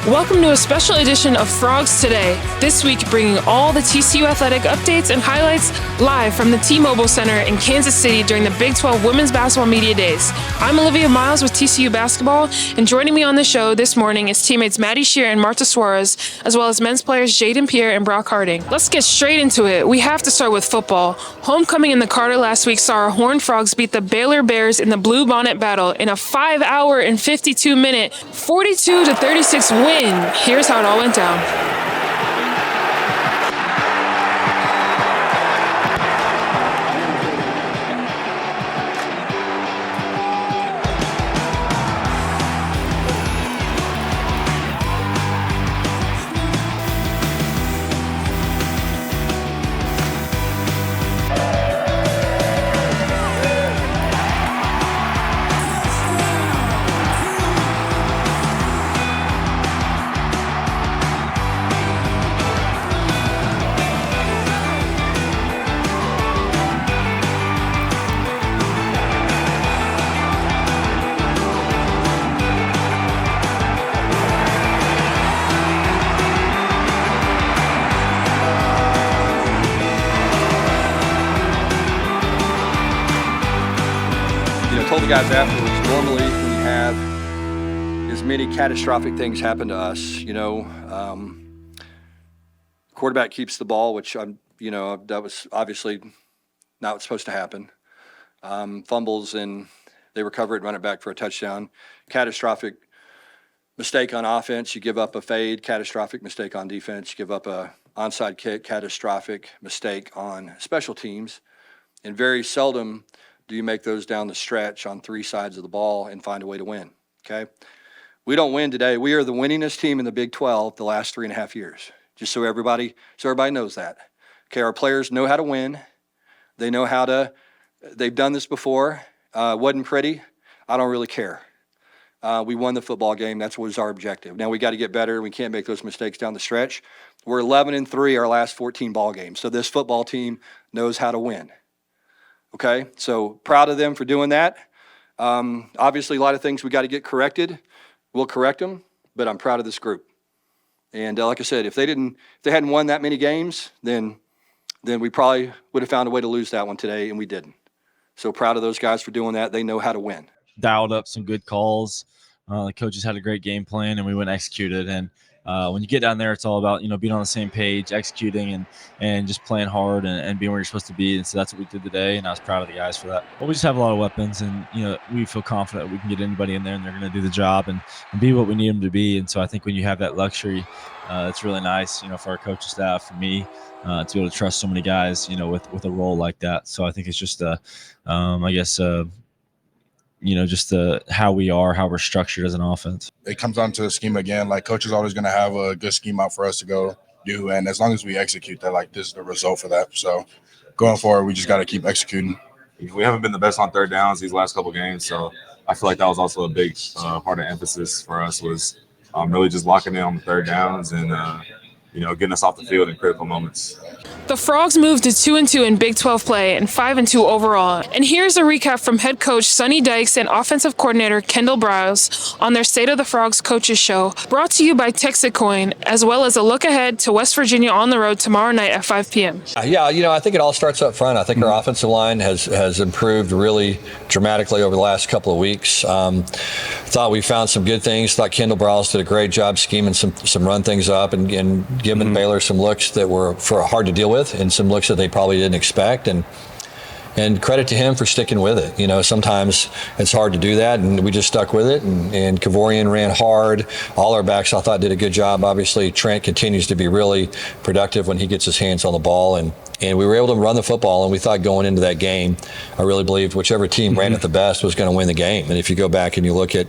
Welcome to a special edition of Frogs Today. This week, bringing all the TCU Athletic updates and highlights live from the T-Mobile Center in Kansas City during the Big 12 Women's Basketball Media Days. I'm Olivia Miles with TCU Basketball, and joining me on the show this morning is teammates Maddies Scherr and Marta Suarez, as well as men's players Jayden Pierre and Brock Harding. Let's get straight into it. We have to start with football. Homecoming in the Carter last week saw our Horned Frogs beat the Baylor Bears in the Blue Bonnet Battle in a 5-hour and 52-minute 42-36 win. Here's how it all went down. Told the guys afterwards, normally when you have as many catastrophic things happen to us, quarterback keeps the ball, which that was obviously not what's supposed to happen. Fumbles and they recover it, run it back for a touchdown. Catastrophic mistake on offense, you give up a fade. Catastrophic mistake on defense, you give up a onside kick. Catastrophic mistake on special teams, and very seldom do you make those down the stretch on three sides of the ball and find a way to win, okay? We don't win today. We are the winningest team in the Big 12 the last 3.5 years, just so everybody knows that. Okay, our players know how to win. They know how to, they've done this before. Wasn't pretty. I don't really care. We won the football game. That was our objective. Now we got to get better. We can't make those mistakes down the stretch. We're 11-3 our last 14 ball games. So this football team knows how to win. Okay, so proud of them for doing that. Obviously, a lot of things we got to get corrected. We'll correct them, but I'm proud of this group. And like I said, if they hadn't won that many games, then we probably would have found a way to lose that one today, and we didn't. So proud of those guys for doing that. They know how to win. Dialed up some good calls. The coaches had a great game plan, and we went and executed. And when you get down there, it's all about, being on the same page, executing and just playing hard and being where you're supposed to be. And so that's what we did today, and I was proud of the guys for that. Well, we just have a lot of weapons, and, we feel confident we can get anybody in there, and they're going to do the job and be what we need them to be. And so I think when you have that luxury, it's really nice, for our coaching staff, for me, to be able to trust so many guys, with a role like that. So I think it's just, how we're structured as an offense. It comes down to the scheme again. Like, coach is always going to have a good scheme out for us to go do. And as long as we execute that, this is the result for that. So going forward, we just got to keep executing. We haven't been the best on third downs these last couple games. So I feel like that was also a big part of emphasis for us was really just locking in on the third downs and, getting us off the field in critical moments. The Frogs moved to 2-2 in Big 12 play and 5-2 overall. And here's a recap from head coach Sonny Dykes and offensive coordinator Kendall Browse on their State of the Frogs coaches show, brought to you by Texit Coin, as well as a look ahead to West Virginia on the road tomorrow night at 5 p.m. I think it all starts up front. I think our offensive line has improved really dramatically over the last couple of weeks. Thought we found some good things. Thought Kendall Browse did a great job scheming some run things up and giving Baylor some looks that were hard to deal with, and some looks that they probably didn't expect. And credit to him for sticking with it. Sometimes it's hard to do that, and we just stuck with it. And Kavorian ran hard. All our backs, I thought, did a good job. Obviously, Trent continues to be really productive when he gets his hands on the ball. And we were able to run the football, and we thought going into that game, I really believed whichever team ran it the best was going to win the game. And if you go back and you look at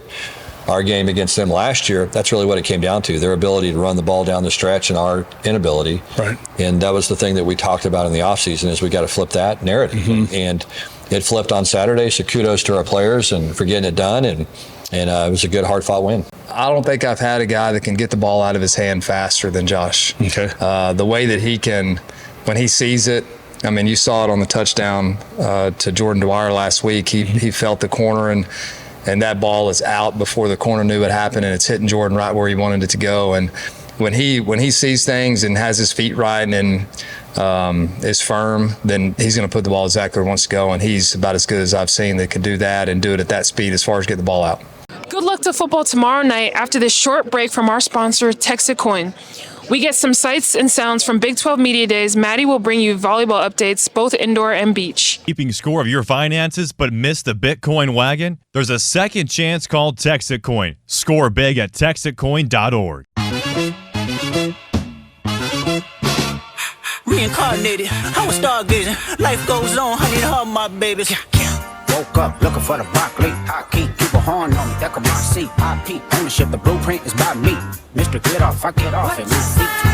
our game against them last year, that's really what it came down to, their ability to run the ball down the stretch and our inability. Right. And that was the thing that we talked about in the offseason, is we got to flip that narrative. And it flipped on Saturday, so kudos to our players and for getting it done. And it was a good, hard-fought win. I don't think I've had a guy that can get the ball out of his hand faster than Josh. Okay. The way that he can, when he sees it, I mean, you saw it on the touchdown to Jordan Dwyer last week. He felt the corner, and and that ball is out before the corner knew it happened, and it's hitting Jordan right where he wanted it to go. And when he sees things and has his feet right and is firm, then he's going to put the ball exactly where he wants to go, and he's about as good as I've seen that could do that and do it at that speed as far as get the ball out. Good luck to football tomorrow night after this short break from our sponsor, Texit Coin. We get some sights and sounds from Big 12 Media Days. Maddie will bring you volleyball updates, both indoor and beach. Keeping score of your finances but missed the Bitcoin wagon? There's a second chance called Texit Coin. Score big at texitcoin.org. Reincarnated, I was stargazing. Life goes on, honey, to all my babies. Woke up looking for the broccoli. I keep a horn on me, that could my seat. IP ownership, the blueprint is by me. Mr. Get Off, I get off at my feet.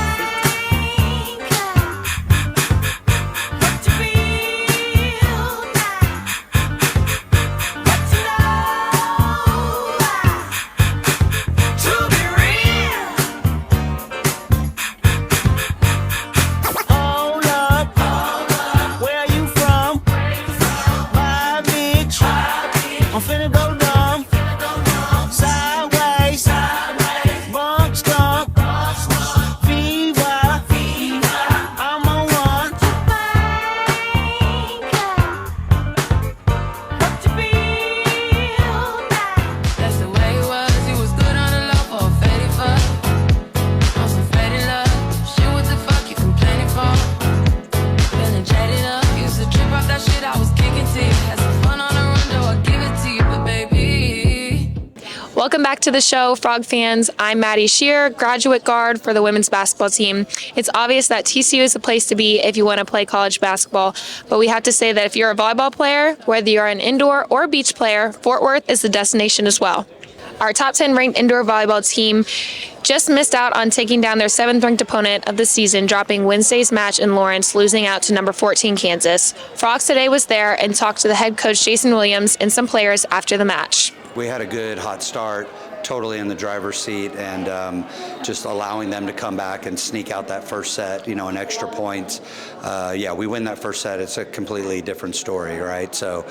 Welcome back to the show, Frog fans. I'm Maddies Scherr, graduate guard for the women's basketball team. It's obvious that TCU is the place to be if you want to play college basketball, but we have to say that if you're a volleyball player, whether you're an indoor or beach player, Fort Worth is the destination as well. Our top 10 ranked indoor volleyball team just missed out on taking down their 7th ranked opponent of the season, dropping Wednesday's match in Lawrence, losing out to number 14 Kansas. Frogs Today was there and talked to the head coach Jason Williams and some players after the match. We had a good hot start, totally in the driver's seat, and just allowing them to come back and sneak out that first set, you know, an extra points. Yeah, we win that first set, it's a completely different story, right? So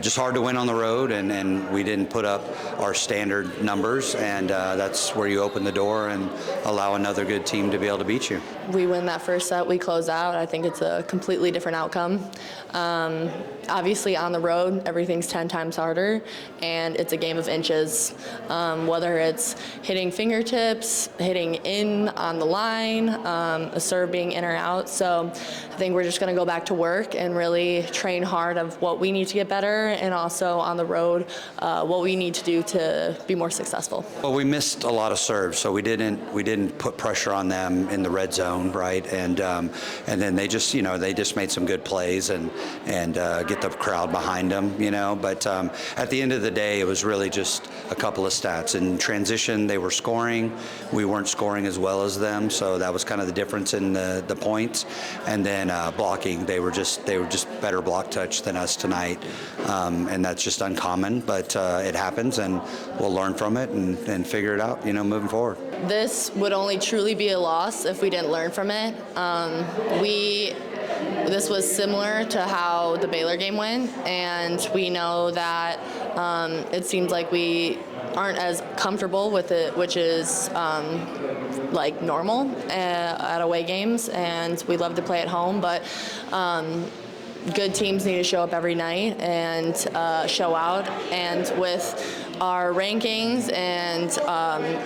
just hard to win on the road, and we didn't put up our standard numbers, and that's where you open the door and allow another good team to be able to beat you. We win that first set, we close out. I think it's a completely different outcome. Obviously on the road, everything's 10 times harder, and it's a game of inches. Whether it's hitting fingertips, hitting in on the line, a serve being in or out. So I think we're just going to go back to work and really train hard of what we need to get better, and also on the road, what we need to do to be more successful. Well, we missed a lot of serves, so we didn't put pressure on them in the red zone, right? And then they just made some good plays and get the crowd behind them, you know. But at the end of the day, it was really just a couple of stats. In transition, they were scoring. We weren't scoring as well as them, so that was kind of the difference in the points. And then blocking, they were just better block touch than us tonight, and that's just uncommon. But it happens, and we'll learn from it and figure it out, you know, moving forward. This would only truly be a loss if we didn't learn from it. This was similar to how the Baylor game went, and we know that it seems like we aren't as comfortable with it, which is like normal at away games, and we love to play at home, but good teams need to show up every night and show out, and with our rankings and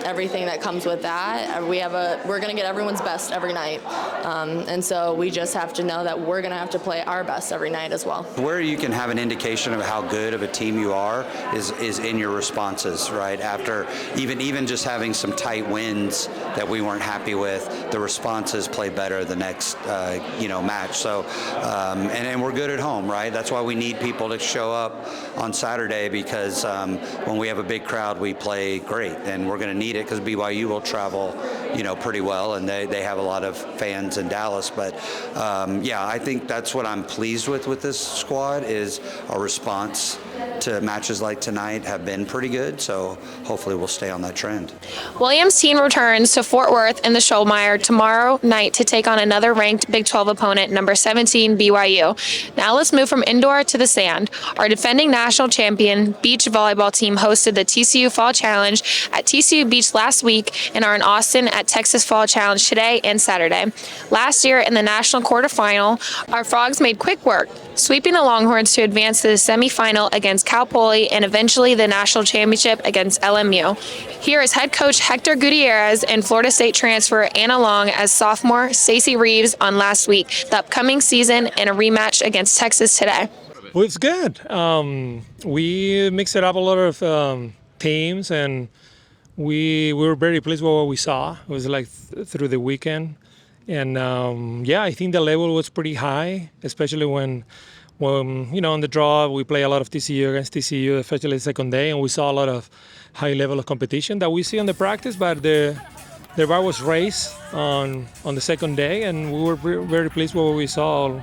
everything that comes with that, we're going to get everyone's best every night, and so we just have to know that we're going to have to play our best every night as well. Where you can have an indication of how good of a team you are is in your responses, right? After even just having some tight wins that we weren't happy with, the responses play better the next match. So and we're good at home, right? That's why we need people to show up on Saturday, because when we have a big crowd, we play great, and we're going to need it because BYU will travel pretty well, and they have a lot of fans in Dallas. But yeah, I think that's what I'm pleased with this squad is our response to matches like tonight have been pretty good. So hopefully we'll stay on that trend. Williams' team returns to Fort Worth in the Schollmeyer tomorrow night to take on another ranked Big 12 opponent, number 17 BYU. Now let's move from indoor to the sand. Our defending national champion beach volleyball team hosted the TCU Fall Challenge at TCU Beach last week and are in Austin at Texas Fall Challenge today and Saturday. Last year in the national quarterfinal, our Frogs made quick work, sweeping the Longhorns to advance to the semifinal against Cal Poly and eventually the national championship against LMU. Here is head coach Hector Gutierrez and Florida State transfer Anna Long as sophomore Stacey Reeves on last week, the upcoming season, and a rematch against Texas today. Well, it's good. We mixed it up a lot of teams, and we were very pleased with what we saw. It was like through the weekend. And yeah, I think the level was pretty high, especially when on the draw, we play a lot of TCU against TCU, especially the second day, and we saw a lot of high level of competition that we see on the practice, but the bar was raised on the second day, and we were very pleased with what we saw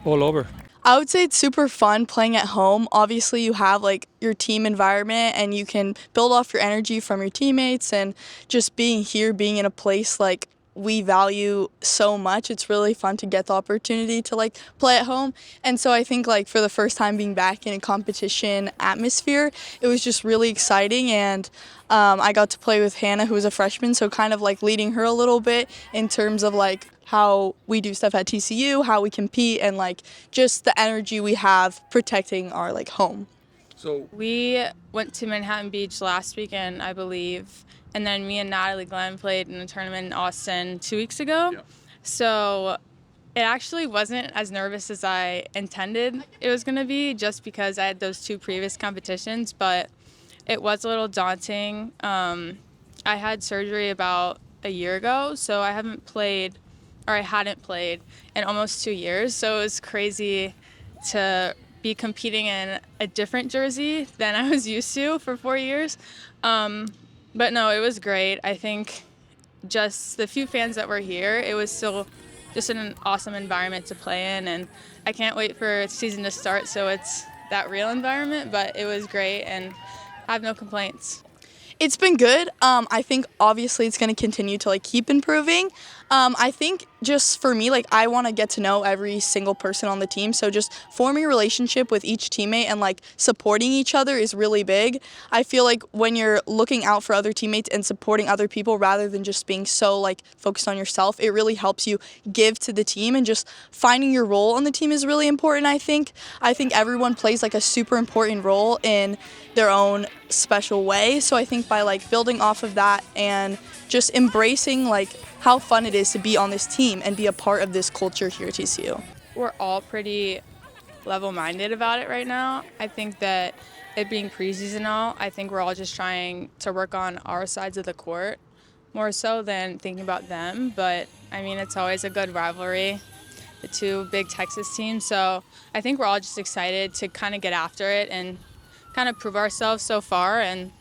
all over. I would say it's super fun playing at home. Obviously, you have like your team environment and you can build off your energy from your teammates, and just being here, being in a place like we value so much, it's really fun to get the opportunity to like play at home. And so I think like for the first time being back in a competition atmosphere, it was just really exciting. And I got to play with Hannah, who was a freshman, so kind of like leading her a little bit in terms of like how we do stuff at TCU, how we compete, and like just the energy we have protecting our like home. So we went to Manhattan Beach last weekend, I believe, and then me and Natalie Glenn played in a tournament in Austin 2 weeks ago. Yeah. So it actually wasn't as nervous as I intended it was going to be, just because I had those 2 previous competitions, but it was a little daunting. I had surgery about a year ago, so I hadn't played in almost 2 years. So it was crazy to be competing in a different jersey than I was used to for 4 years. But no, it was great. I think just the few fans that were here, it was still just an awesome environment to play in. And I can't wait for the season to start so it's that real environment, but it was great and I have no complaints. It's been good. I think obviously it's going to continue to like keep improving. I think just for me, like I want to get to know every single person on the team. So just forming a relationship with each teammate and like supporting each other is really big. I feel like when you're looking out for other teammates and supporting other people rather than just being so like focused on yourself, it really helps you give to the team, and just finding your role on the team is really important. I think everyone plays like a super important role in their own special way. So I think by like building off of that and just embracing like how fun it is to be on this team and be a part of this culture here at TCU. We're all pretty level-minded about it right now. I think that it being preseasonal, I think we're all just trying to work on our sides of the court more so than thinking about them. But I mean, it's always a good rivalry, the 2 big Texas teams. So I think we're all just excited to kind of get after it and kind of prove ourselves so far and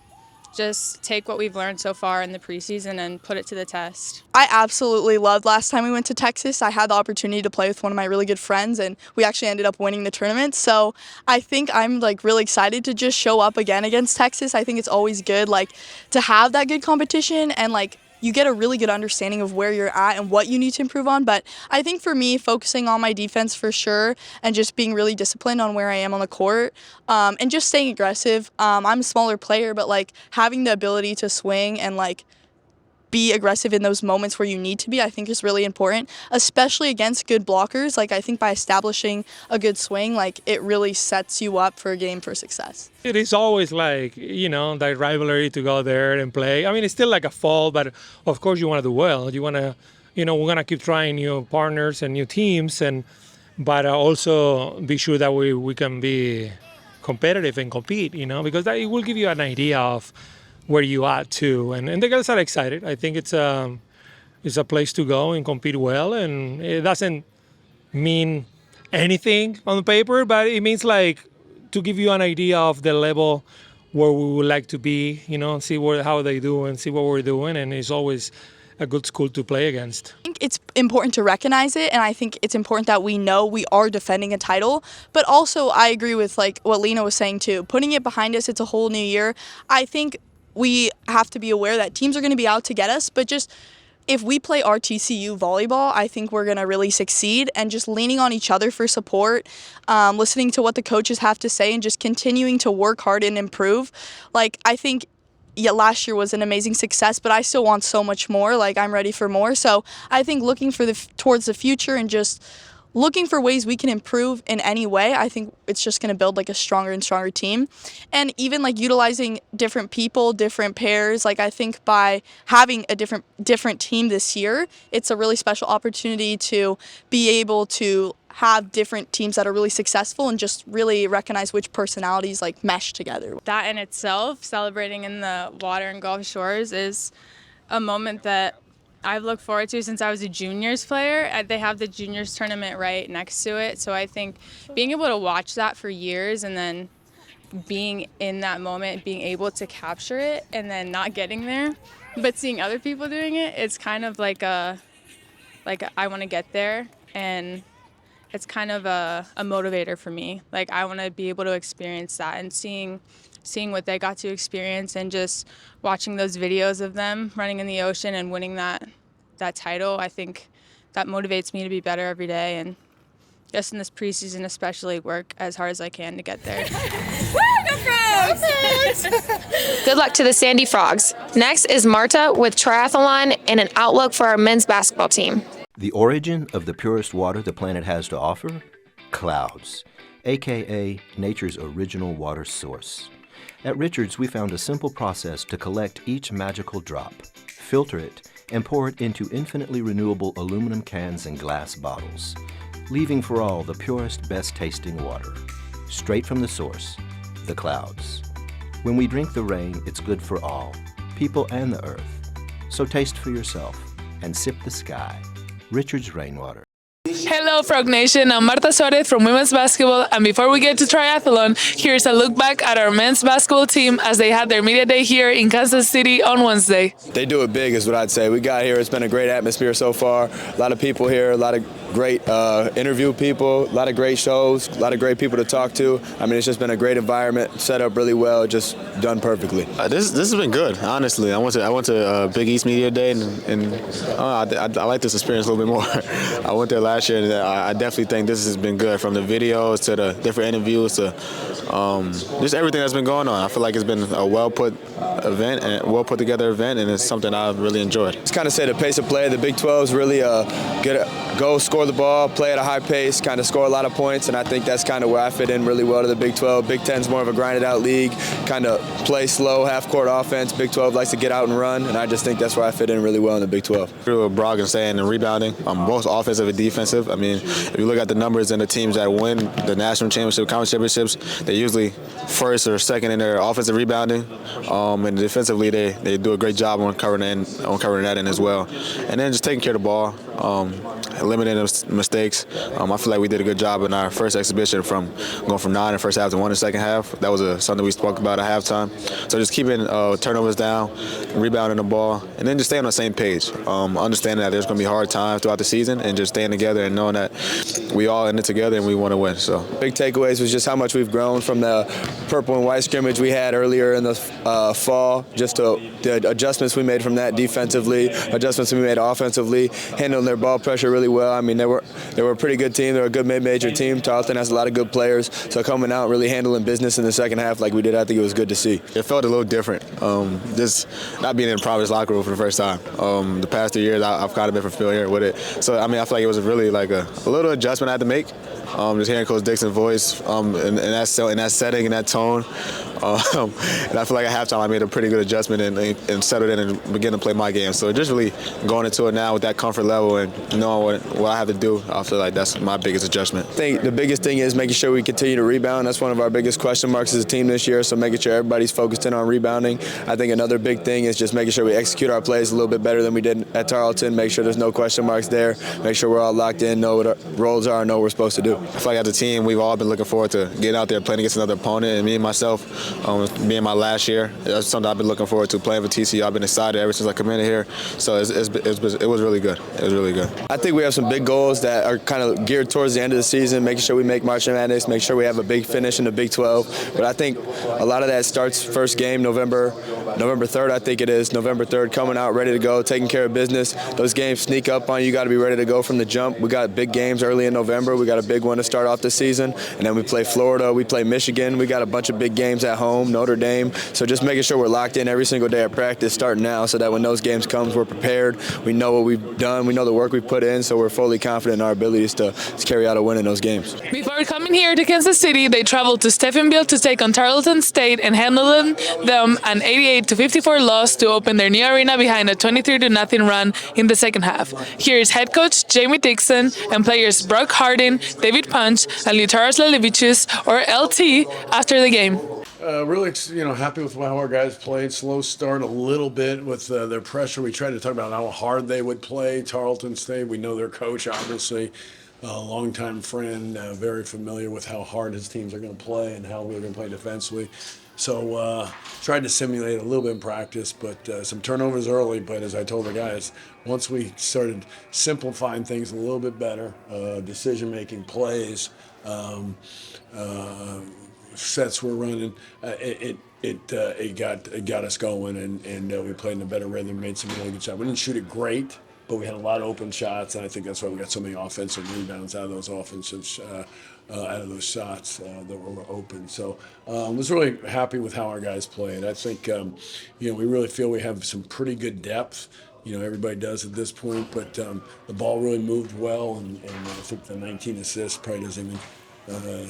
just take what we've learned so far in the preseason and put it to the test. I absolutely loved last time we went to Texas. I had the opportunity to play with one of my really good friends, and we actually ended up winning the tournament. So I think I'm like really excited to just show up again against Texas. I think it's always good like to have that good competition, and like you get a really good understanding of where you're at and what you need to improve on. But I think for me, focusing on my defense for sure, and just being really disciplined on where I am on the court, and just staying aggressive. I'm a smaller player, but like having the ability to swing and like be aggressive in those moments where you need to be, I think is really important, especially against good blockers. Like I think by establishing a good swing, like it really sets you up for a game for success. It is always like, that rivalry to go there and play. I mean, it's still like a fall, but of course you want to do well. You want to, we're going to keep trying new partners and new teams, but also be sure that we can be competitive and compete, because that it will give you an idea of where you are too. And the girls are excited. I think it's a place to go and compete well, and it doesn't mean anything on the paper, but it means like to give you an idea of the level where we would like to be, see how they do and see what we're doing. And it's always a good school to play against. I think it's important to recognize it, and I think it's important that we know we are defending a title. But also, I agree with like what Lena was saying too. Putting it behind us, it's a whole new year. I think we have to be aware that teams are going to be out to get us, but just if we play our TCU volleyball, I think we're going to really succeed, and just leaning on each other for support, listening to what the coaches have to say, and just continuing to work hard and improve. Like, I think last year was an amazing success, but I still want so much more. Like, I'm ready for more. So I think looking for towards the future and just looking for ways we can improve in any way, I think it's just going to build like a stronger and stronger team. And even like utilizing different people, different pairs, like I think by having a different team this year, it's a really special opportunity to be able to have different teams that are really successful and just really recognize which personalities like mesh together. That in itself, celebrating in the water and Gulf Shores, is a moment that I've looked forward to since I was a juniors player. They have the juniors tournament right next to it, so I think being able to watch that for years and then being in that moment, being able to capture it and then not getting there, but seeing other people doing it, it's kind of like I want to get there, and it's kind of a motivator for me. Like, I want to be able to experience that, and seeing what they got to experience and just watching those videos of them running in the ocean and winning that title, I think that motivates me to be better every day, and just in this preseason especially work as hard as I can to get there. Good luck to the Sandy Frogs. Next is Marta with triathlon and an outlook for our men's basketball team. The origin of the purest water the planet has to offer? Clouds, aka nature's original water source. At Richards, we found a simple process to collect each magical drop, filter it, and pour it into infinitely renewable aluminum cans and glass bottles, leaving for all the purest, best-tasting water. Straight from the source, the clouds. When we drink the rain, it's good for all, people and the earth. So taste for yourself and sip the sky. Richards Rainwater. Hello, Frog Nation. I'm Marta Suarez from women's basketball, and before we get to triathlon, here's a look back at our men's basketball team as they had their media day here in Kansas City on Wednesday. They do it big is what I'd say. We got here, it's been a great atmosphere so far. A lot of people here, a lot of great interview people, a lot of great shows, a lot of great people to talk to. I mean, it's just been a great environment, set up really well, just done perfectly. This has been good, honestly. I went to Big East Media Day, and I like this experience a little bit more. I went there last year, and I definitely think this has been good, from the videos to the different interviews to just everything that's been going on. I feel like it's been a well put together event, and it's something I've really enjoyed. It's kind of say the pace of play. The Big 12 is really go score the ball, play at a high pace, kind of score a lot of points, and I think that's kind of where I fit in really well to the Big 12. Big 10's more of a grinded out league, kind of play slow, half court offense. Big 12 likes to get out and run, and I just think that's where I fit in really well in the Big 12. What Brog is saying in rebounding, both offensive and defensive. I mean, if you look at the numbers and the teams that win the national championship, conference championships, they're usually first or second in their offensive rebounding, and defensively they do a great job on covering that in as well. And then just taking care of the ball, eliminating mistakes. I feel like we did a good job in our first exhibition, from going from 9 in the first half to 1 in the second half. That was something we spoke about at halftime. So just keeping turnovers down, rebounding the ball, and then just staying on the same page. Understanding that there's going to be hard times throughout the season, and just staying together and knowing that we all in it together and we want to win. So big takeaways was just how much we've grown from the purple and white scrimmage we had earlier in the fall, just to the adjustments we made from that defensively, adjustments we made offensively, handling their ball pressure really well. I mean, they were a pretty good team. They were a good mid-major team. Tarleton has a lot of good players, so coming out really handling business in the second half like we did, I think it was good to see. It felt a little different, just not being in Providence locker room for the first time. The past 2 years, I've kind of been familiar with it. So, I mean, I feel like it was really like a little adjustment I had to make. Just hearing Coach Dixon's voice in that setting, in that tone. And I feel like at halftime I made a pretty good adjustment and settled in and began to play my game. So just really going into it now with that comfort level and knowing what I have to do, I feel like that's my biggest adjustment. I think the biggest thing is making sure we continue to rebound. That's one of our biggest question marks as a team this year, so making sure everybody's focused in on rebounding. I think another big thing is just making sure we execute our plays a little bit better than we did at Tarleton, make sure there's no question marks there, make sure we're all locked in, know what our roles are, and know what we're supposed to do. I feel like as a team, we've all been looking forward to getting out there, playing against another opponent, and me and myself, Being my last year, that's something I've been looking forward to, playing for TCU. I've been excited ever since I committed here, so it was really good. It was really good. I think we have some big goals that are kind of geared towards the end of the season, making sure we make March Madness, make sure we have a big finish in the Big 12. But I think a lot of that starts first game, November 3rd, I think it is, November 3rd, coming out ready to go, taking care of business. Those games sneak up on you. You got to be ready to go from the jump. We got big games early in November. We got a big one to start off the season. And then we play Florida, we play Michigan. We got a bunch of big games at home, Notre Dame. So just making sure we're locked in every single day of practice starting now so that when those games come, we're prepared. We know what we've done. We know the work we've put in, so we're fully confident in our abilities to carry out a win in those games. Before coming here to Kansas City, they traveled to Stephenville to take on Tarleton State and handled them an 88-54 loss to open their new arena behind a 23-0 run in the second half. Here is head coach Jamie Dixon and players Brock Harding, David Punch, and Lutaras Lelevicius, or LT, after the game. Really, happy with how our guys played. Slow start a little bit with their pressure. We tried to talk about how hard they would play. Tarleton State, we know their coach, obviously, a longtime friend, very familiar with how hard his teams are going to play and how we're going to play defensively. So tried to simulate a little bit in practice, but some turnovers early. But as I told the guys, once we started simplifying things a little bit better, decision-making plays, sets we're running, it got us going, and we played in a better rhythm, made some really good shots. We didn't shoot it great, but we had a lot of open shots, and I think that's why we got so many offensive rebounds out of those out of those shots that were open. So was really happy with how our guys played. I think we really feel we have some pretty good depth. Everybody does at this point, but the ball really moved well, and I think the 19 assists probably doesn't even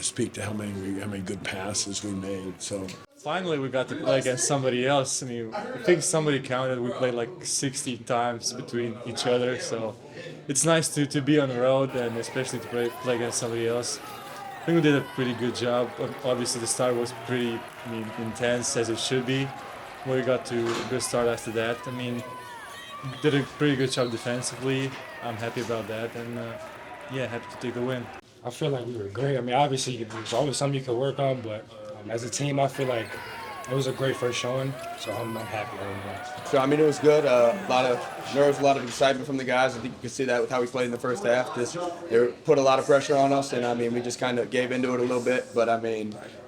speak to how many good passes we made. So finally we got to play against somebody else. I mean, I think somebody counted we played like 60 times between each other, so it's nice to be on the road and especially to play against somebody else. I think we did a pretty good job. Obviously the start was pretty intense, as it should be. We got to a good start after that. I mean, did a pretty good job defensively. I'm happy about that, and happy to take the win. I feel like we were great. I mean, obviously, there's always something you can work on, but as a team, I feel like it was a great first showing, so I'm happy with that. So, it was good. A lot of nerves, a lot of excitement from the guys. I think you can see that with how we played in the first half. They put a lot of pressure on us, and, we just kind of gave into it a little bit. But,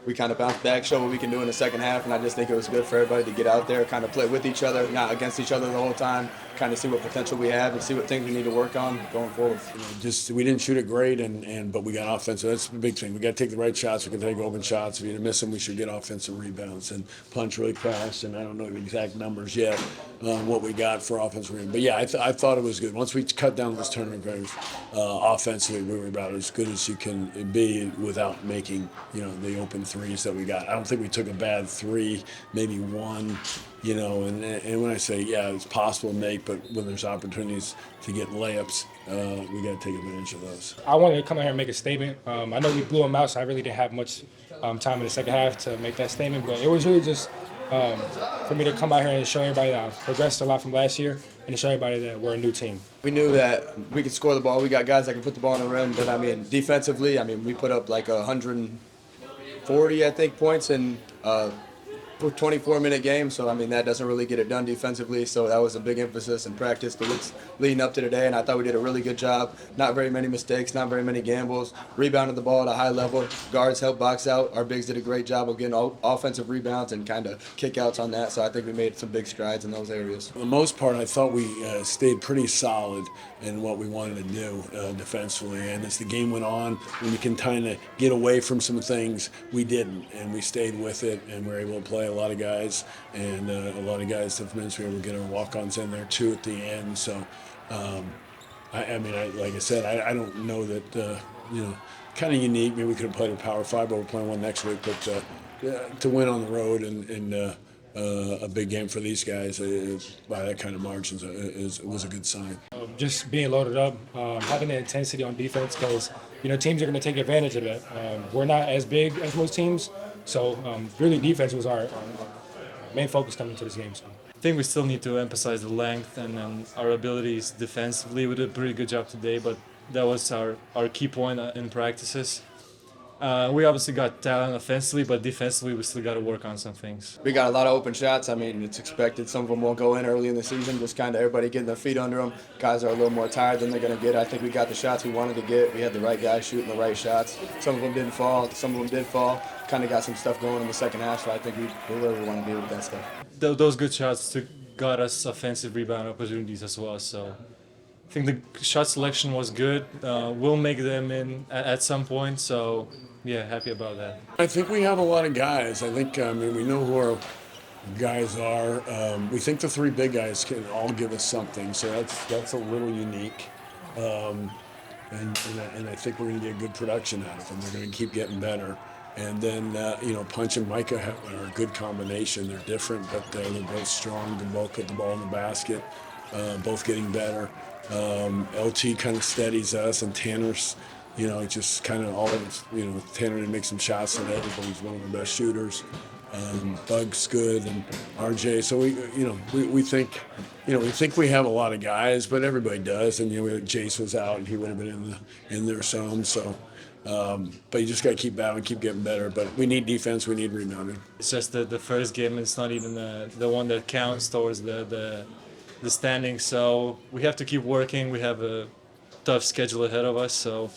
we kind of bounced back, showed what we can do in the second half, and I just think it was good for everybody to get out there, kind of play with each other, not against each other the whole time, kind of see what potential we have and see what things we need to work on going forward. We didn't shoot it great, but we got offensive. That's the big thing. We got to take the right shots. We can take open shots. If you miss them, we should get offensive rebounds and punch really fast. And I don't know the exact numbers yet, what we got for offensive rebounds. But yeah, I thought it was good. Once we cut down those turnovers, offensively, we were about as good as you can be without making the open threes that we got. I don't think we took a bad three, maybe one. And when I say, it's possible to make, but when there's opportunities to get layups, we got to take advantage of those. I wanted to come out here and make a statement. I know we blew them out, so I really didn't have much time in the second half to make that statement, but it was really just for me to come out here and show everybody that I've progressed a lot from last year and to show everybody that we're a new team. We knew that we could score the ball. We got guys that can put the ball in the rim, but defensively, we put up like 140, I think, points in 24-minute game, so that doesn't really get it done defensively, so that was a big emphasis in practice the weeks leading up to today, and I thought we did a really good job. Not very many mistakes, not very many gambles, rebounded the ball at a high level, guards helped box out, our bigs did a great job of getting offensive rebounds and kind of kickouts on that, so I think we made some big strides in those areas. For the most part, I thought we stayed pretty solid in what we wanted to do defensively, and as the game went on, when we can kind of get away from some things, we didn't, and we stayed with it, and we were able to play a lot of guys, and a lot of guys have mentioned we were able to get our walk-ons in there too at the end. So, like I said, I don't know that kind of unique. Maybe we could have played a Power 5, but we're playing one next week. But to win on the road and a big game for these guys by that kind of margins was a good sign. Just being loaded up, having the intensity on defense, because teams are going to take advantage of that. We're not as big as most teams. So really defense was our main focus coming to this game. So. I think we still need to emphasize the length and our abilities defensively. We did a pretty good job today, but that was our key point in practices. We obviously got talent offensively, but defensively we still got to work on some things. We got a lot of open shots. I mean, it's expected. Some of them won't go in early in the season, just kind of everybody getting their feet under them. Guys are a little more tired than they're going to get. I think we got the shots we wanted to get. We had the right guys shooting the right shots. Some of them didn't fall. Some of them did fall. Kind of got some stuff going in the second half, so I think we're where we want to be with that stuff. Those good shots got us offensive rebound opportunities as well. So I think the shot selection was good. We'll make them in at some point. So yeah, happy about that. I think we have a lot of guys. I think we know who our guys are. We think the three big guys can all give us something. So that's a little unique. And I think we're going to get good production out of them. They're going to keep getting better. And then, Punch and Micah are a good combination. They're different, but they're both strong. They both put the ball in the basket, both getting better. LT kind of steadies us, and Tanner's, just kind of always, Tanner didn't make some shots today, but he's one of the best shooters. Doug's good, and RJ. So we think we have a lot of guys, but everybody does. And Jace was out, and he would have been in there some. So. But you just got to keep battling, keep getting better. But we need defense, we need rebounding. It's just the first game. It's not even the one that counts towards the standings. So we have to keep working. We have a tough schedule ahead of us. So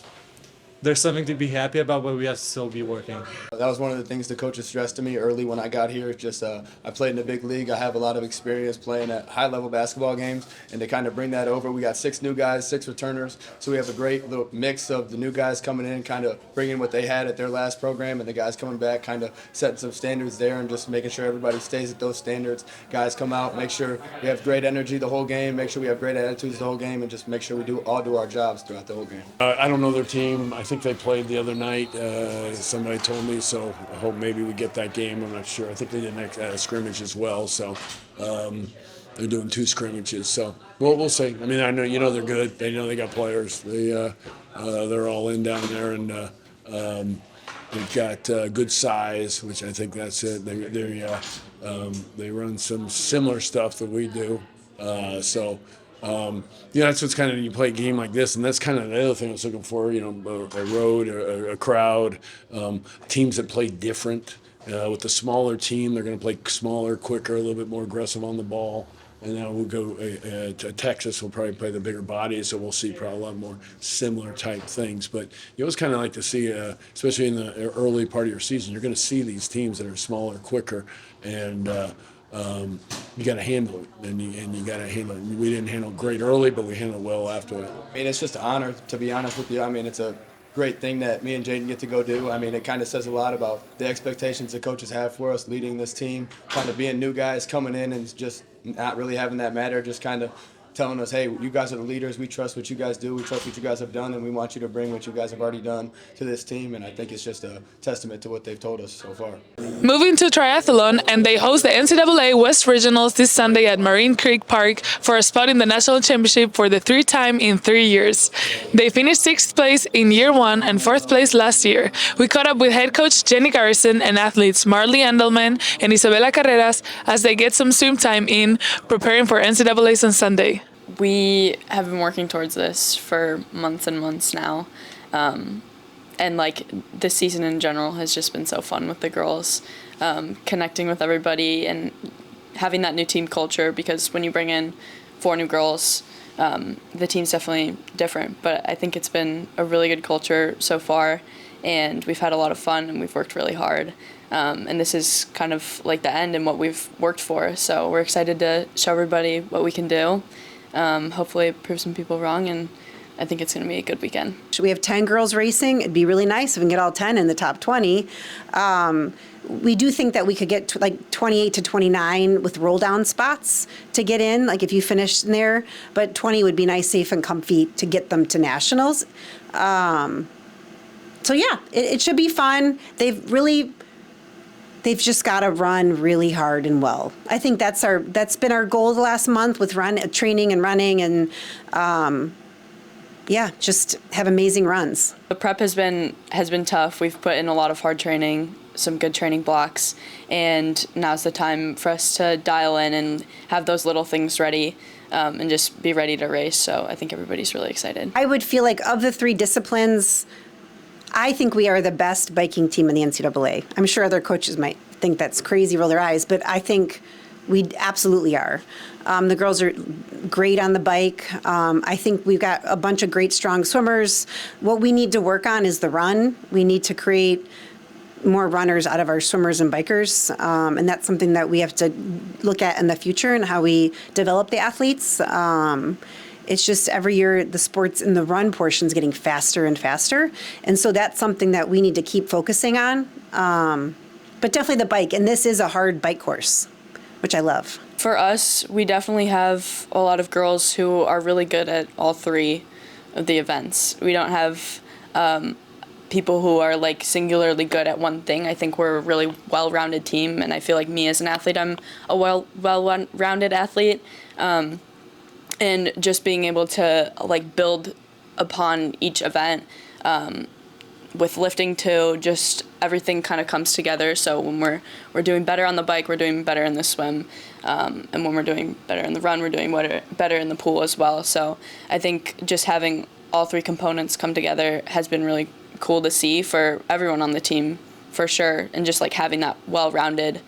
there's something to be happy about, but we have to still be working. That was one of the things the coaches stressed to me early when I got here. Just I played in the big league. I have a lot of experience playing at high-level basketball games, and to kind of bring that over, we got 6 new guys, 6 returners. So we have a great little mix of the new guys coming in, kind of bringing what they had at their last program, and the guys coming back, kind of setting some standards there and just making sure everybody stays at those standards. Guys come out, make sure we have great energy the whole game, make sure we have great attitudes the whole game, and just make sure we all do our jobs throughout the whole game. I don't know their team. I think they played the other night. Somebody told me, so I hope maybe we get that game. I'm not sure. I think they did a scrimmage as well, so they're doing 2 scrimmages. So we'll see. I mean, I know they're good. They know they got players. They're all in down there, and they've got good size, which I think that's it. They run some similar stuff that we do. That's what's kind of, you play a game like this, and that's kind of the other thing I was looking for, a road, a crowd, teams that play different. With the smaller team, they're going to play smaller, quicker, a little bit more aggressive on the ball. And now we'll go to Texas, we'll probably play the bigger bodies, so we'll see probably a lot more similar type things. But you always kind of like to see, especially in the early part of your season, you're going to see these teams that are smaller, quicker, and you got to handle it, and you got to handle it. We didn't handle it great early, but we handled it well after it. I mean, it's just an honor, to be honest with you. I mean, it's a great thing that me and Jayden get to go do. I mean, it kind of says a lot about the expectations the coaches have for us leading this team, kind of being new guys coming in and just not really having that matter, just kind of telling us, hey, you guys are the leaders. We trust what you guys do. We trust what you guys have done, and we want you to bring what you guys have already done to this team. And I think it's just a testament to what they've told us so far. Moving to triathlon, and they host the NCAA West Regionals this Sunday at Marine Creek Park for a spot in the national championship for the 3rd time in 3 years. They finished 6th place in year 1 and 4th place last year. We caught up with head coach Jenny Garrison and athletes Marley Endelman and Isabela Carreras as they get some swim time in, preparing for NCAAs on Sunday. We have been working towards this for months and months now. And this season in general has just been so fun with the girls, connecting with everybody and having that new team culture, because when you bring in 4 new girls, the team's definitely different. But I think it's been a really good culture so far, and we've had a lot of fun and we've worked really hard. And this is kind of like the end and what we've worked for. So we're excited to show everybody what we can do. Hopefully prove some people wrong, and I think it's going to be a good weekend. We have 10 girls racing. It'd be really nice if we can get all 10 in the top 20. We do think that we could get 28 to 29 with roll down spots to get in, if you finish in there, but 20 would be nice, safe and comfy to get them to nationals. It should be fun. They've just got to run really hard and well. I think that's been our goal the last month with training and running, and just have amazing runs. The prep has been tough. We've put in a lot of hard training, some good training blocks, and now's the time for us to dial in and have those little things ready, and just be ready to race. So I think everybody's really excited. I would feel like of the 3 disciplines, I think we are the best biking team in the NCAA. I'm sure other coaches might think that's crazy, roll their eyes, but I think we absolutely are. The girls are great on the bike. I think we've got a bunch of great, strong swimmers. What we need to work on is the run. We need to create more runners out of our swimmers and bikers. And that's something that we have to look at in the future and how we develop the athletes. It's just every year the sports in the run portion is getting faster and faster. And so that's something that we need to keep focusing on. But definitely the bike. And this is a hard bike course, which I love. For us, we definitely have a lot of girls who are really good at all three of the events. We don't have people who are like singularly good at one thing. I think we're a really well-rounded team, and I feel like me as an athlete, I'm a well-rounded athlete. And just being able to like build upon each event, with lifting too, just everything kind of comes together. So when we're doing better on the bike, we're doing better in the swim, and when we're doing better in the run, we're doing better in the pool as well. So I think just having all three components come together has been really cool to see for everyone on the team, for sure, and just like having that well-rounded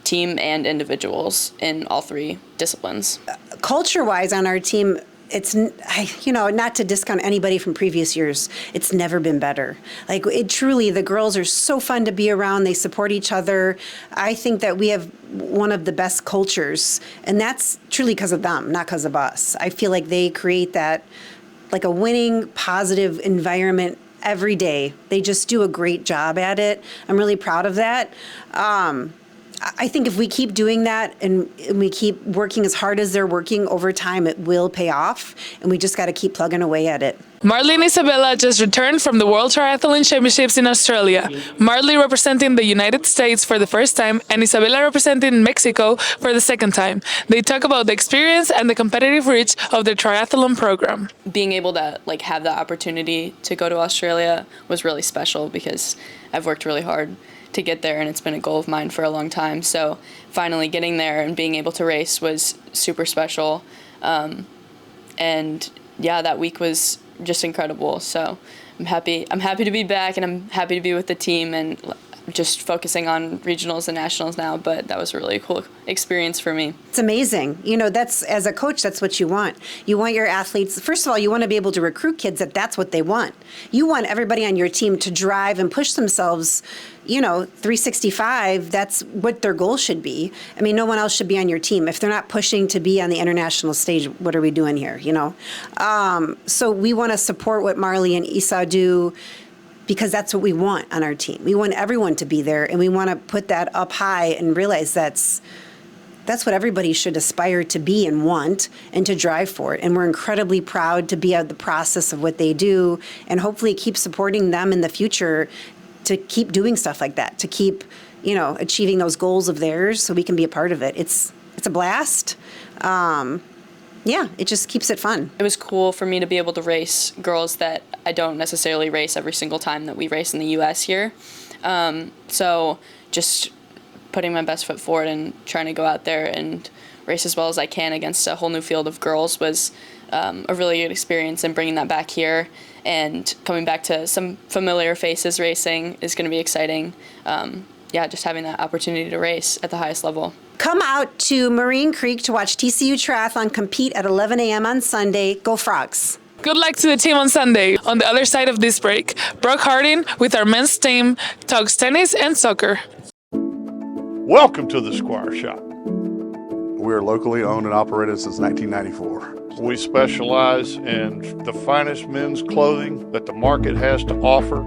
team and individuals in all three disciplines. Culture-wise on our team, it's, not to discount anybody from previous years, it's never been better. Like, it truly, the girls are so fun to be around. They support each other. I think that we have one of the best cultures, and that's truly because of them, not because of us. I feel like they create that, like a winning, positive environment every day. They just do a great job at it. I'm really proud of that. I think if we keep doing that and we keep working as hard as they're working over time, it will pay off, and we just got to keep plugging away at it. Marley and Isabella just returned from the World Triathlon Championships in Australia. Marley representing the United States for the first time, and Isabella representing Mexico for the second time. They talk about the experience and the competitive reach of the triathlon program. Being able to like have the opportunity to go to Australia was really special because I've worked really hard to get there, and it's been a goal of mine for a long time. So finally getting there and being able to race was super special. And yeah, that week was just incredible. So I'm happy to be back, and I'm happy to be with the team and just focusing on regionals and nationals now, but that was a really cool experience for me. It's amazing. That's, as a coach, that's what you want. You want your athletes, first of all, you want to be able to recruit kids that that's what they want. You want everybody on your team to drive and push themselves, 365, that's what their goal should be. I mean, no one else should be on your team. If they're not pushing to be on the international stage, what are we doing here, So we want to support what Marley and Isa do, because that's what we want on our team. We want everyone to be there, and we want to put that up high and realize that's what everybody should aspire to be and want and to drive for it. And we're incredibly proud to be at the process of what they do, and hopefully keep supporting them in the future to keep doing stuff like that, to keep, achieving those goals of theirs so we can be a part of it. It's a blast. Yeah, it just keeps it fun. It was cool for me to be able to race girls that I don't necessarily race every single time that we race in the U.S. here. So just putting my best foot forward and trying to go out there and race as well as I can against a whole new field of girls was a really good experience, and bringing that back here and coming back to some familiar faces racing is going to be exciting. Just having that opportunity to race at the highest level. Come out to Marine Creek to watch TCU Triathlon compete at 11 a.m. on Sunday. Go Frogs. Good luck to the team on Sunday. On the other side of this break, Brock Harding with our men's team talks tennis and soccer. Welcome to the Squire Shop. We are locally owned and operated since 1994. We specialize in the finest men's clothing that the market has to offer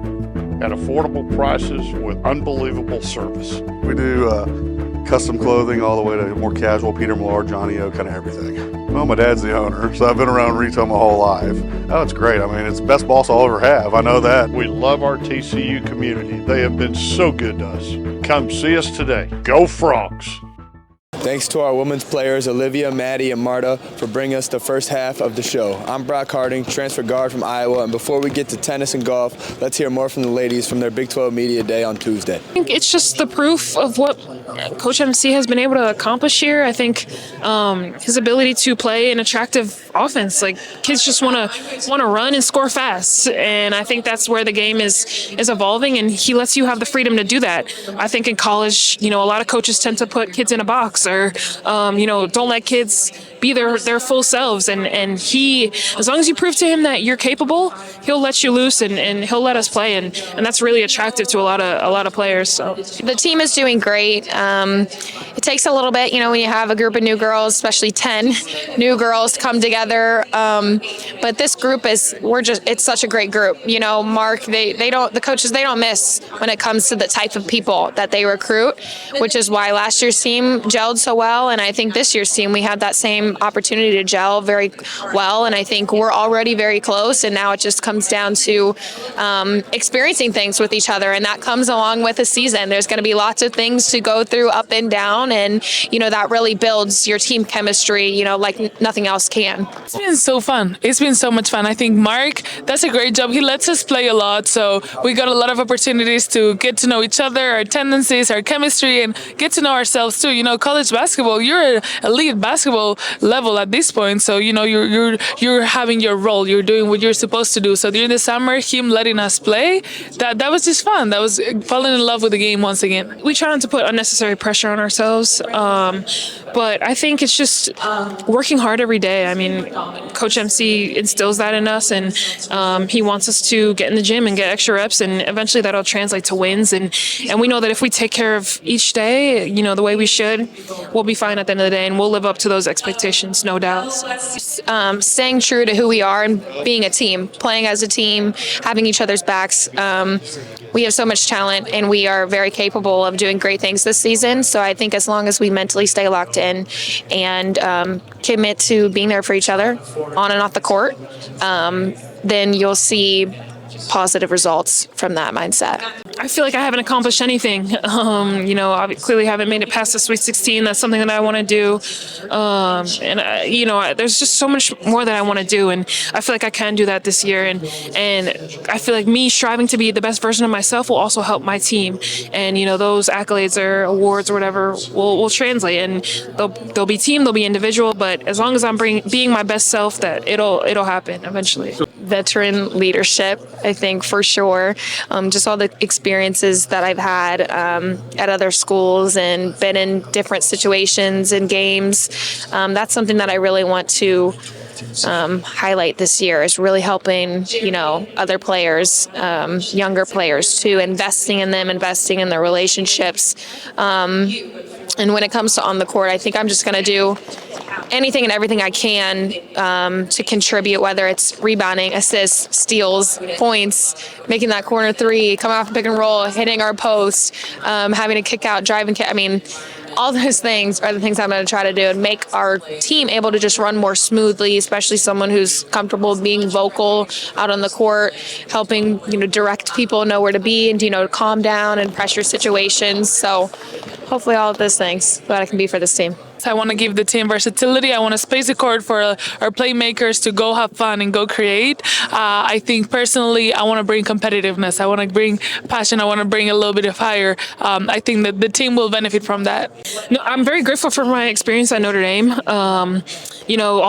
at affordable prices with unbelievable service. We do custom clothing all the way to more casual, Peter Millar, Johnny O, kind of everything. Well, my dad's the owner, so I've been around retail my whole life. Oh, it's great. I mean, it's the best boss I'll ever have. I know that. We love our TCU community. They have been so good to us. Come see us today. Go Frogs! Thanks to our women's players, Olivia, Maddie, and Marta, for bringing us the first half of the show. I'm Brock Harding, transfer guard from Iowa, and before we get to tennis and golf, let's hear more from the ladies from their Big 12 Media Day on Tuesday. I think it's just the proof of what Coach MC has been able to accomplish here. I think his ability to play an attractive offense, like kids just want to run and score fast, and I think that's where the game is evolving, and he lets you have the freedom to do that. I think in college, a lot of coaches tend to put kids in a box, or don't let kids be their full selves, and he, as long as you prove to him that you're capable, he'll let you loose and he'll let us play, and that's really attractive to a lot of players. So the team is doing great. It takes a little bit, when you have a group of new girls, especially 10 new girls, to come together. But this group it's such a great group. Mark, the coaches, they don't miss when it comes to the type of people that they recruit, which is why last year's team gelled so well. And I think this year's team, we had that same opportunity to gel very well. And I think we're already very close. And now it just comes down to experiencing things with each other. And that comes along with a season. There's going to be lots of things to go through up and down. And, that really builds your team chemistry, like nothing else can. It's been so fun. It's been so much fun. I think Mark does a great job. He lets us play a lot. So we got a lot of opportunities to get to know each other, our tendencies, our chemistry, and get to know ourselves too. College basketball, you're an elite basketball level at this point. So, you're having your role. You're doing what you're supposed to do. So during the summer, him letting us play, that was just fun. That was falling in love with the game once again. We try not to put unnecessary pressure on ourselves, but I think it's just working hard every day. I mean, Coach MC instills that in us, and he wants us to get in the gym and get extra reps, and eventually that'll translate to wins. And we know that if we take care of each day, the way we should, we'll be fine at the end of the day, and we'll live up to those expectations, no doubt. Staying true to who we are and being a team, playing as a team, having each other's backs. We have so much talent, and we are very capable of doing great things this season. So I think as long as we mentally stay locked in and commit to being there for each other on and off the court, then you'll see positive results from that mindset. I feel like I haven't accomplished anything. I clearly haven't made it past the Sweet 16. That's something that I want to do. There's just so much more that I want to do, and I feel like I can do that this year. And I feel like me striving to be the best version of myself will also help my team. And those accolades or awards or whatever will translate. And they'll be team, they'll be individual. But as long as I'm being my best self, that it'll happen eventually. Veteran leadership, I think, for sure. Just all the experiences that I've had at other schools and been in different situations and games. That's something that I really want to highlight this year, is really helping, other players, younger players too, investing in them, investing in their relationships. And when it comes to on the court, I think I'm just going to do anything and everything I can to contribute, whether it's rebounding, assists, steals, points, making that corner three, coming off a pick and roll, hitting our post, having a kick out, driving. All those things are the things I'm going to try to do and make our team able to just run more smoothly, especially someone who's comfortable being vocal out on the court, helping, direct people know where to be and, calm down and pressure situations. So hopefully all of those things that I can be for this team. I want to give the team versatility. I want to space the court for our playmakers to go have fun and go create. I think personally, I want to bring competitiveness. I want to bring passion. I want to bring a little bit of fire. I think that the team will benefit from that. No, I'm very grateful for my experience at Notre Dame. All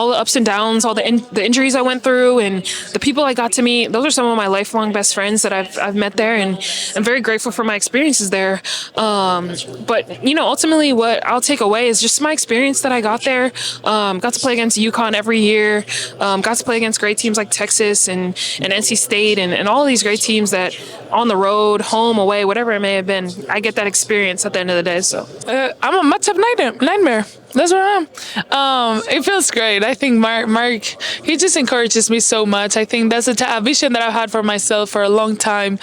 the ups and downs, all the injuries I went through, and the people I got to meet. Those are some of my lifelong best friends that I've met there, and I'm very grateful for my experiences there. But ultimately, what I'll take away is just my experience that I got there. Got to play against UConn every year. Got to play against great teams like Texas and NC State and all of these great teams that on the road, home, away, whatever it may have been, I get that experience at the end of the day. So I'm a matchup nightmare. That's where I am. It feels great. I think Mark, he just encourages me so much. I think that's a vision that I've had for myself for a long time.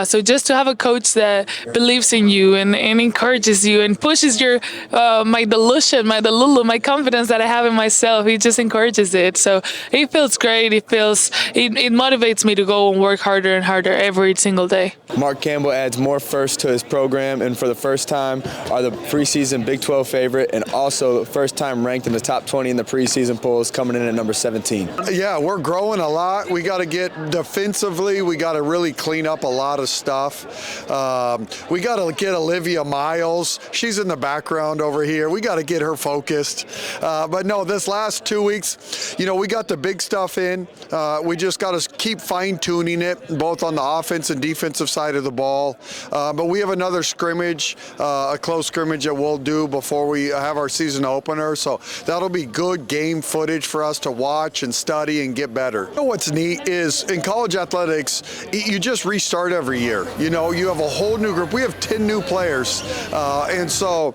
So just to have a coach that believes in you and encourages you and pushes your my delusion, my delulu, my confidence that I have in myself, he just encourages it. So it feels great. It motivates me to go and work harder and harder every single day. Mark Campbell adds more firsts to his program, and for the first time are the preseason Big 12 favorite, and also first time ranked in the top 20 in the preseason polls, coming in at number 17. Yeah, we're growing a lot. We got to get defensively. We got to really clean up a lot of stuff. We got to get Olivia Miles. She's in the background over here. We got to get her focused. But no, this last 2 weeks, we got the big stuff in. We just got to keep fine-tuning it, both on the offense and defensive side of the ball. But we have another scrimmage, a close scrimmage that we'll do before we have our season opener. So that'll be good game footage for us to watch and study and get better. What's neat is in college athletics, you just restart every year. You have a whole new group. We have 10 new players. And so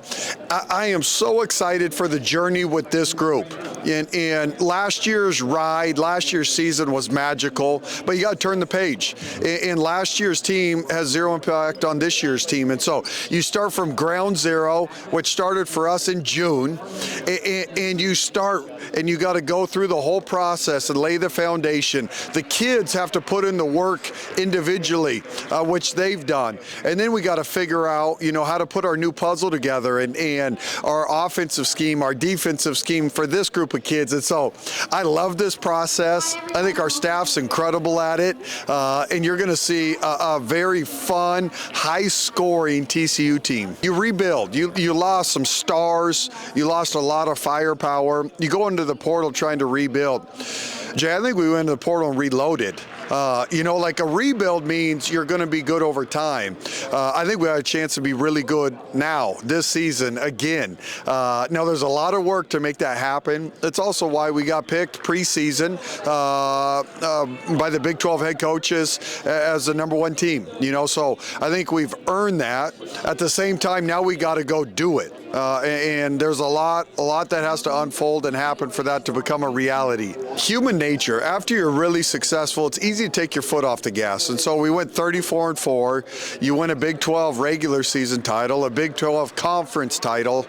I am so excited for the journey with this group. And last year's season was magical, but you got to turn the page. And last year's team has zero impact on this year's team. And so you start from ground zero, which started for us in June, and you got to go through the whole process and lay the foundation. The kids have to put in the work individually, which they've done. And then we got to figure out, how to put our new puzzle together and our offensive scheme, our defensive scheme for this group of kids. And so I love this process. I think our staff's incredible at it. And you're going to see a very fun, high-scoring TCU team. You rebuild. You lost some stars. You lost a lot of firepower. You go into the portal trying to rebuild. Jay, I think we went into the portal and reloaded. Like a rebuild means you're going to be good over time. I think we have a chance to be really good now, this season, again. Now, there's a lot of work to make that happen. That's also why we got picked preseason by the Big 12 head coaches as the number one team. So I think we've earned that. At the same time, now we got to go do it. And there's a lot that has to unfold and happen for that to become a reality. Human nature, after you're really successful, it's easy to take your foot off the gas. And so we went 34-4. You win a Big 12 regular season title, a Big 12 conference title,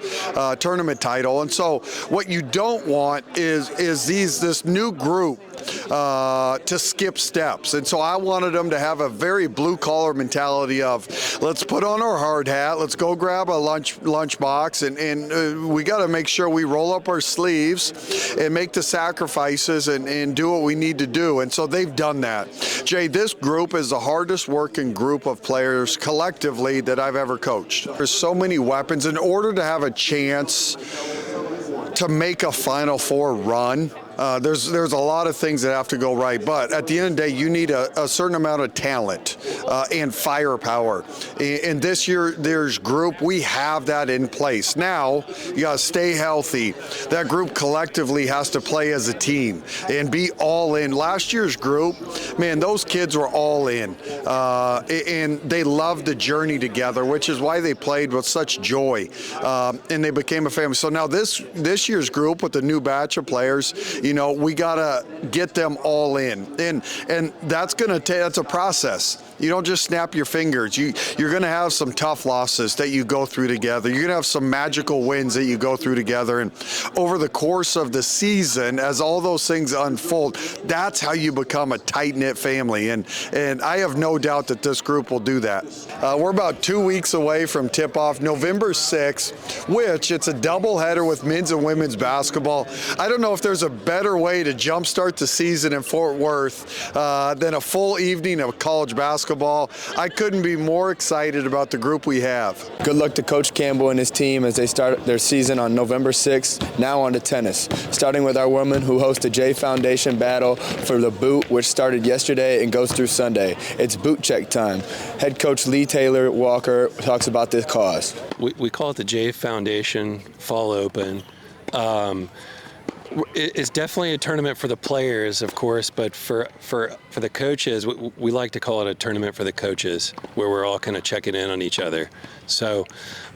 tournament title. And so what you don't want is this new group to skip steps. And so I wanted them to have a very blue-collar mentality of, let's put on our hard hat, let's go grab a lunch box, and we got to make sure we roll up our sleeves and make the sacrifices and do what we need to do. And so they've done that. Jay, this group is the hardest working group of players collectively that I've ever coached. There's so many weapons. In order to have a chance to make a Final Four run, there's a lot of things that have to go right, but at the end of the day, you need a certain amount of talent and firepower. And this year, there's group, we have that in place. Now, you got to stay healthy. That group collectively has to play as a team and be all in. Last year's group, man, those kids were all in. And they loved the journey together, which is why they played with such joy. And they became a family. So now this year's group with the new batch of players, we got to get them all in. And that's a process. You don't just snap your fingers. You're going to have some tough losses that you go through together. You're going to have some magical wins that you go through together. And over the course of the season, as all those things unfold, that's how you become a tight-knit family. And I have no doubt that this group will do that. We're about 2 weeks away from tip-off, November 6th, which it's a doubleheader with men's and women's basketball. I don't know if there's a better way to jumpstart the season in Fort Worth than a full evening of college basketball. I couldn't be more excited about the group we have. Good luck to Coach Campbell and his team as they start their season on November 6th. Now on to tennis, starting with our women who host the JAE Foundation Battle for the Boot, which started yesterday and goes through Sunday. It's boot check time. Head coach Lee Taylor Walker talks about this cause. We call it the JAE Foundation Fall Open. It's definitely a tournament for the players, of course, but for the coaches, we like to call it a tournament for the coaches, where we're all kind of checking in on each other. So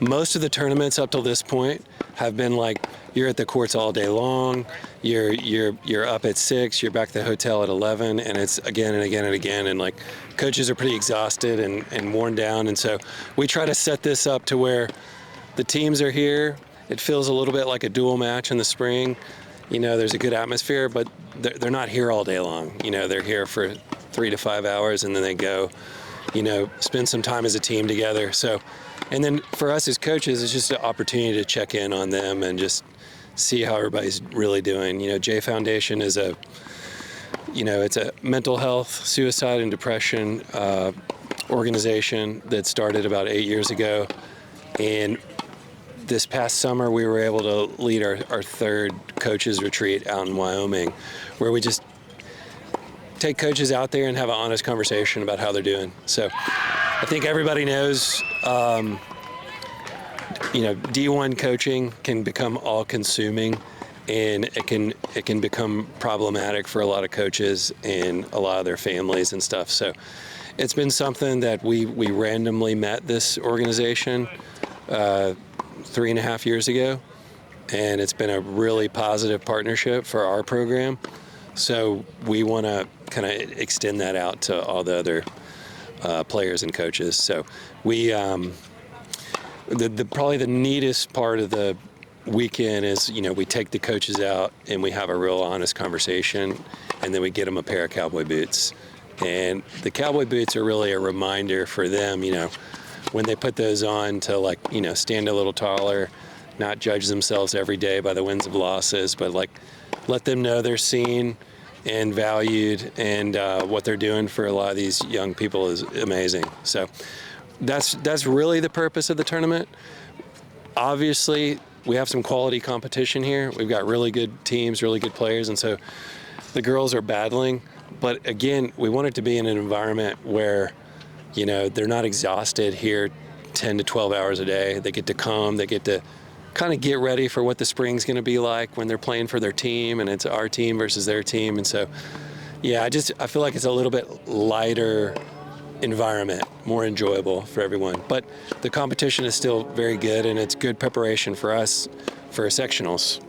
most of the tournaments up till this point have been like, you're at the courts all day long, you're up at 6, you're back at the hotel at 11, and it's again and again and again, and like coaches are pretty exhausted and worn down, and so we try to set this up to where the teams are here. It feels a little bit like a dual match in the spring. You know, there's a good atmosphere, but they're not here all day long. You know, they're here for 3 to 5 hours, and then they go, you know, spend some time as a team together. So, and then for us as coaches, it's just an opportunity to check in on them and just see how everybody's really doing. You know, JAE Foundation is it's a mental health, suicide, and depression organization that started about 8 years ago. And this past summer, we were able to lead our 3rd coaches retreat out in Wyoming, where we just take coaches out there and have an honest conversation about how they're doing. So I think everybody knows, D1 coaching can become all-consuming, and it can become problematic for a lot of coaches and a lot of their families and stuff. So it's been something that we randomly met this organization 3.5 years ago, and it's been a really positive partnership for our program. So we want to kind of extend that out to all the other players and coaches. So we, probably the neatest part of the weekend is, we take the coaches out and we have a real honest conversation, and then we get them a pair of cowboy boots. And the cowboy boots are really a reminder for them, when they put those on to stand a little taller, not judge themselves every day by the wins and losses, but let them know they're seen and valued, and what they're doing for a lot of these young people is amazing. So that's really the purpose of the tournament. Obviously, we have some quality competition here. We've got really good teams, really good players, and so the girls are battling. But again, we want it to be in an environment where they're not exhausted here 10 to 12 hours a day. They get to come, they get to kind of get ready for what the spring's going to be like when they're playing for their team, and it's our team versus their team. And so, I feel like it's a little bit lighter environment, more enjoyable for everyone. But the competition is still very good, and it's good preparation for us for sectionals,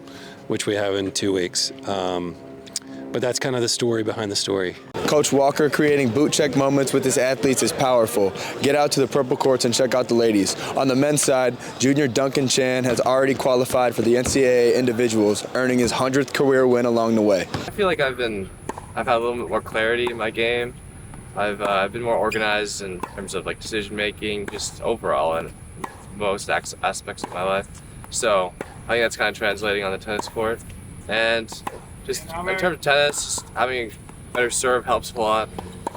which we have in 2 weeks. But that's kind of the story behind the story. Coach Walker creating boot check moments with his athletes is powerful. Get out to the purple courts and check out the ladies. On the men's side, junior Duncan Chan has already qualified for the NCAA individuals, earning his 100th career win along the way. I feel like I've had a little bit more clarity in my game. I've been more organized in terms of decision making, just overall in most aspects of my life. So I think that's kind of translating on the tennis court. And just in terms of tennis, just having a better serve helps a lot,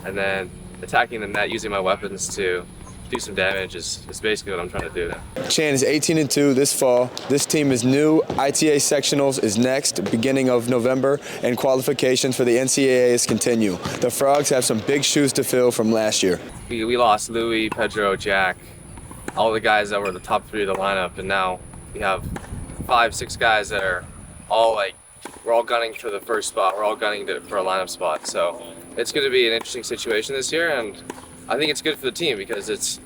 and then attacking the net using my weapons to do some damage is basically what I'm trying to do now. Chan is 18-2 this fall. This team is new. ITA sectionals is next, beginning of November, and qualifications for the NCAAs continue. The Frogs have some big shoes to fill from last year. We lost Louis, Pedro, Jack, all the guys that were the top 3 of the lineup, and now we have 5-6 guys that are all we're all gunning for the first spot. We're all gunning for a lineup spot. So it's going to be an interesting situation this year, and I think it's good for the team because it's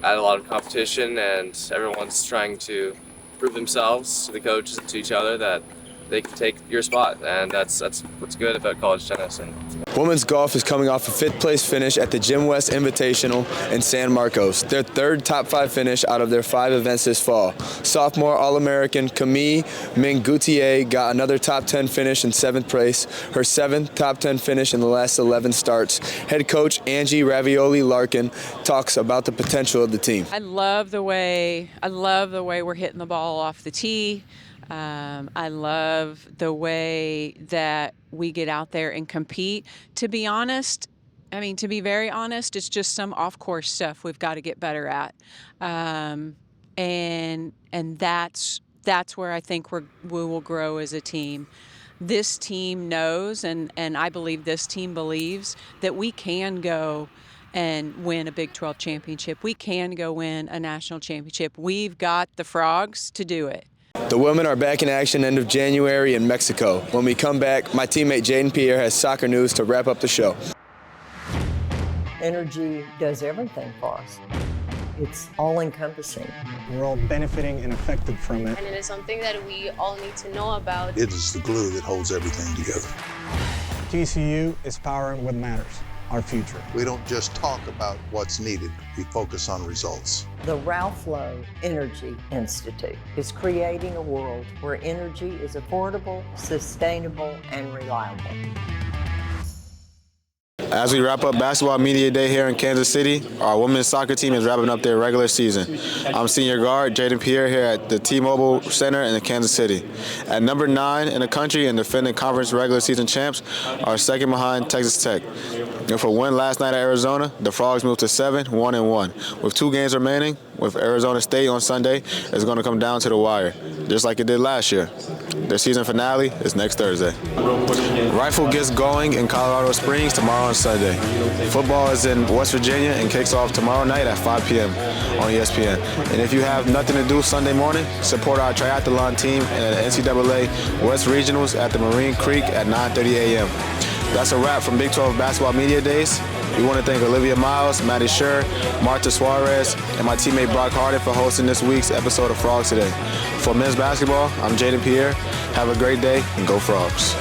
added a lot of competition, and everyone's trying to prove themselves to the coaches and to each other that they can take your spot, and that's what's good about college tennis. And women's golf is coming off a 5th place finish at the Jim West Invitational in San Marcos, their 3rd top 5 finish out of their 5 events this fall. Sophomore All-American Camille Ming-Gautier got another top 10 finish in 7th place, her 7th top 10 finish in the last 11 starts. Head coach Angie Ravioli Larkin talks about the potential of the team. I love the way we're hitting the ball off the tee. I love the way that we get out there and compete. To be very honest, it's just some off-course stuff we've got to get better at. And that's where I think we will grow as a team. This team knows, and I believe this team believes, that we can go and win a Big 12 championship. We can go win a national championship. We've got the Frogs to do it. The women are back in action end of January in Mexico. When we come back, my teammate Jayden Pierre has soccer news to wrap up the show. Energy does everything for us. It's all-encompassing. We're all benefiting and affected from it. And it is something that we all need to know about. It is the glue that holds everything together. TCU is powering what matters, our future. We don't just talk about what's needed, we focus on results. The Ralph Lowe Energy Institute is creating a world where energy is affordable, sustainable, and reliable. As we wrap up Basketball Media Day here in Kansas City, our women's soccer team is wrapping up their regular season. I'm senior guard Jayden Pierre here at the T-Mobile Center in Kansas City. At number 9 in the country and defending conference regular season champs, are second behind Texas Tech. And for a win last night at Arizona, the Frogs moved to 7-1-1. With 2 games remaining, with Arizona State on Sunday, it's going to come down to the wire, just like it did last year. Their season finale is next Thursday. Rifle gets going in Colorado Springs tomorrow and Sunday. Football is in West Virginia and kicks off tomorrow night at 5 p.m. on ESPN. And if you have nothing to do Sunday morning, support our triathlon team at NCAA West Regionals at the Marine Creek at 9:30 a.m. That's a wrap from Big 12 Basketball Media Days. We want to thank Olivia Miles, Maddies Scherr, Marta Suarez, and my teammate Brock Harden for hosting this week's episode of Frogs Today. For men's basketball, I'm Jayden Pierre. Have a great day and go Frogs.